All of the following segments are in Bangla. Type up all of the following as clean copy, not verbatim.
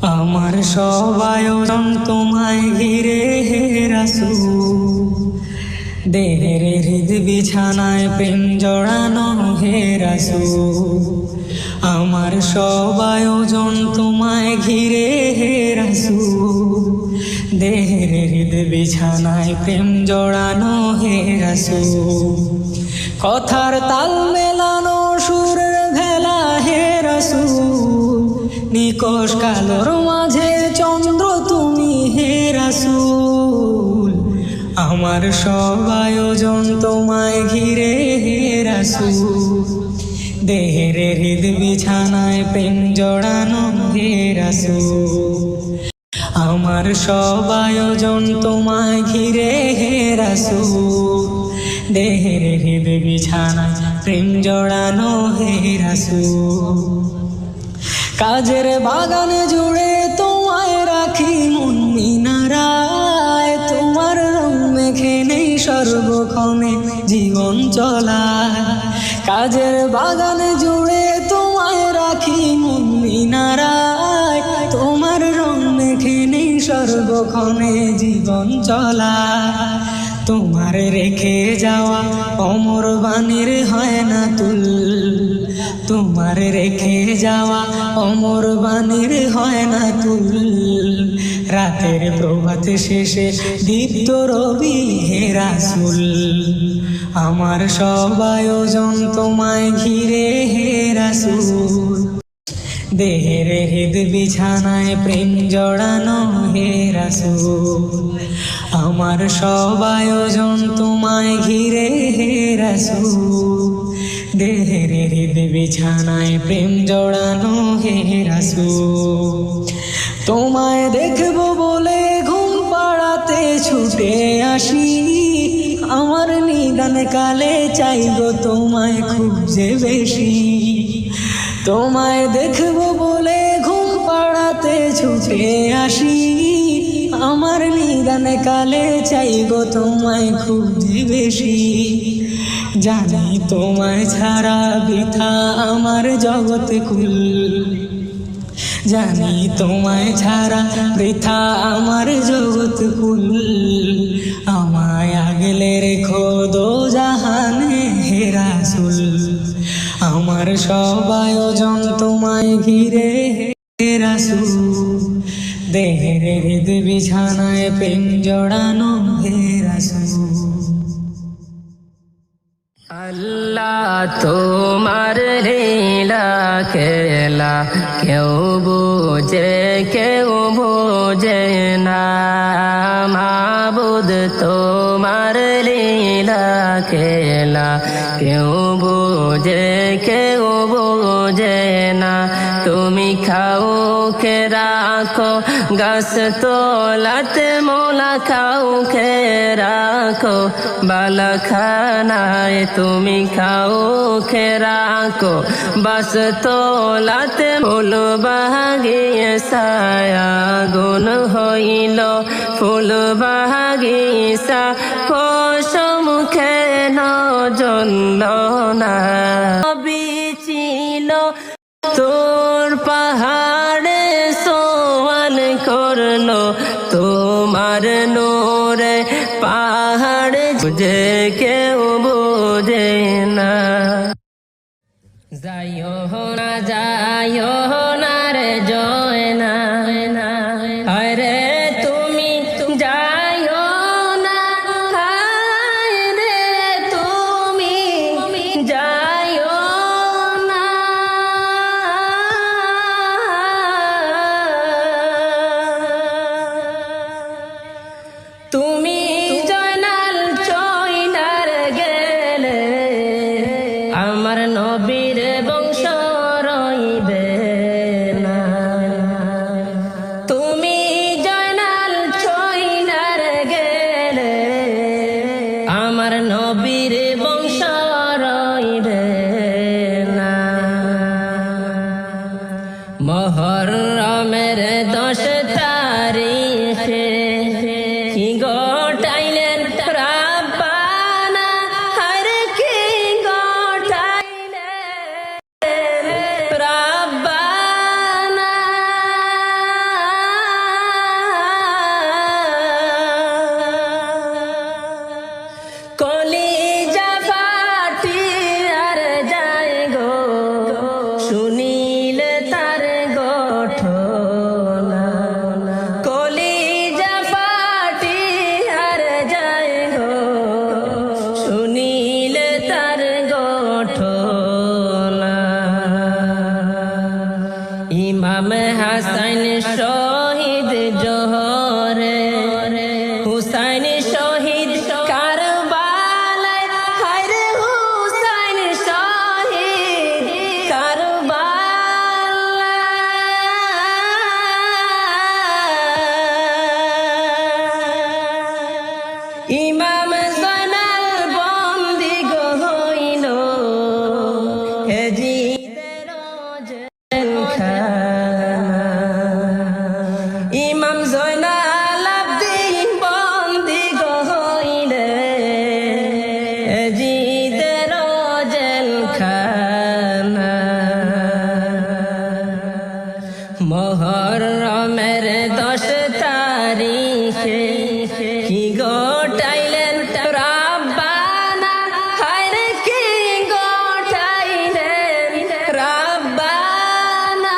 আমার সব আয়োজন তোমায় ঘিরে হে রাসূল, দেহের হৃদ বিছানায় প্রেম জড়ানো হে রাসূল। আমার সব আয়োজন তোমায় ঘিরে হে রাসূল, দেহের হৃদ বিছানায় প্রেম জড়ানো হে রাসূল। কথার তাল মেলানো সুরের ভেলা হে রাসূল, নিকশ কালোর মাঝে চন্দ্র তুমি হে রাসূল। আমার সব আয়োজন তোমায় ঘিরে হে রাসূল, দেহের হৃদ বিছানায় প্রেম জড়ানো হে রাসূল। আমার সব আয়োজন তোমায় ঘিরে হে রাসূল, দেহের হৃদ বিছানায় প্রেম জড়ানো হে রাসূল। কাজের বাগানে জুড়ে তোমায় রাখি মন মিনারায়, তোমার রং মেখে নেই সর্বক্ষণে জীবন চলায়। কাজের বাগানে জুড়ে তোমায় রাখি মন মিনারায়, তোমার রং মেখে নেই সর্বক্ষণে জীবন চলায়। তোমার রেখে যাওয়া অমর বাণীর হয় না তুল, তোমার রেখে যাওয়া অমর বাণীর হয় না তুল। রাতের প্রভাত শেষে দীপ্ত রবি হে রাসূল, আমার সব আয়োজন তোমায় ঘিরে হে রাসূল, দেহের হৃদ বিছানায় প্রেম জড়ানো হে রাসূল। আমার সব আয়োজন তোমায় ঘিরে হে রাসূল, দেহের হৃদ বিছানায় প্রেম জড়ানো হে রাসূল। তোমায় দেখবো বলে ঘুম পাড়াতে ছুটে আসি, আমার নিদান কালে চাইবো তোমায় খুব যে বেশি। তোমায় দেখবো বলে ঘুম পাড়াতে ছুটে আসি, আমার নিদান কালে চাইবো তোমায় খুব যে বেশি। জানি তোমায় ছাড়া বৃথা আমার জগৎ কুল, জানি তোমায় ছাড়া বৃথা আমার জগৎ কুল। আমায় আগলে রেখো দোজাহানে হে রাসূল, আমার সব আয়োজন তোমায় ঘিরে হে রাসূল, দেহের হৃদ বিছানায় প্রেম জড়ানো হে রাসূল। আল্লাহ তোমার লীলা খেলা কেউ বোঝে না, মাবুদ তোমার লীলা খেলা কেউ বোঝে না। তুমি খাও কে রাখো গাছ তোলাতে মোলা, খাও কে রাখো বালাখানায়। তুমি খাও কে রাখো বাস তোলাতে ফুল বাগিচা গুণ হইল ফুল বাগিচা, কোসমুখে নজল না বিচিল তোর পাহাড়ে সোয়াল করলো, তোমার নূরে পাহাড়ে বুঝে কেউ বোঝে না। যাইও না রে জয় না, আরে তুমি যাইও না, আরে তুমি যাইও না। তুমি জয়নাল চইনার গেলে আমার নবীর বংশ রইবে না। তুমি জয়নাল চইনার গেলে আমার নবীর বংশ রইবে না। মুহররমের 10 তারিখে কি গোটাইলেন রাব্বানা, হরে কি গোটাইলেন রাব্বানা। হাসাইন শহীদ জোহরে হুসাইন শহীদ কারবালায় হায়রে হুসাইন শহীদ কারবালায় ইমাম জয়নাল বন্দি গো হইল হেজিদের ইমাম জয়নাল আব্দিন বন্দি গো হইলে হেজিদের জেলখানা মুহররমের 10 তারিখে কি গোটাইলেন রাব্বানা হায়রে কি গোটাইলেন রাব্বানা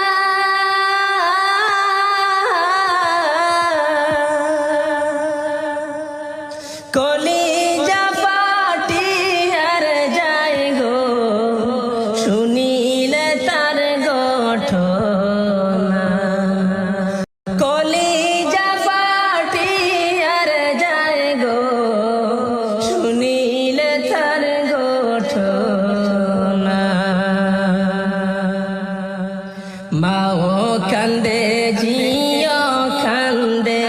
কলিজা ফাটিয়ার যায় গো শুনিলে তার ঘটনা কলিজা ফাটিয়ার যায় গো শুনিলে তার ঘটনা মাও কান্দে জিও কান্দে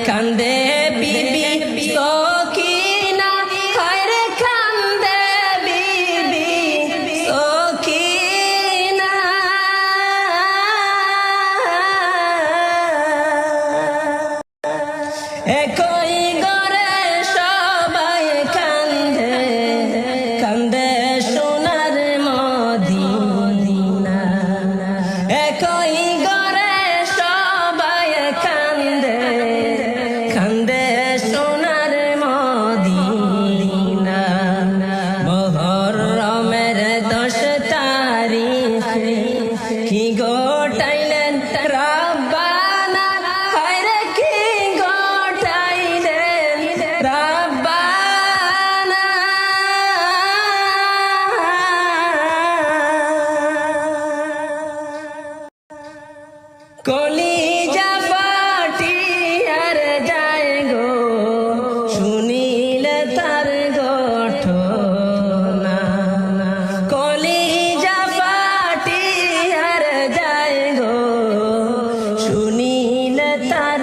কান্দে বিবি সকিনা হায়রে কান্দে বিবি সকিনা একই ঘরে সবাই কান্দে কান্দে সোনার মদিনা একই ঘরে সবাই কান্দে কান্দে সোনার মদিনা মুহররমের 10 তারিখে কি গোটাইলেন রাব্বানা হায়রে কি গোটাইলেন রাব্বানা কলিজা ফাটিয়ার যায় গো শুনিলে তার ঘটনা কলিজা ফাটিয়ার যায় গো শুনিলে তার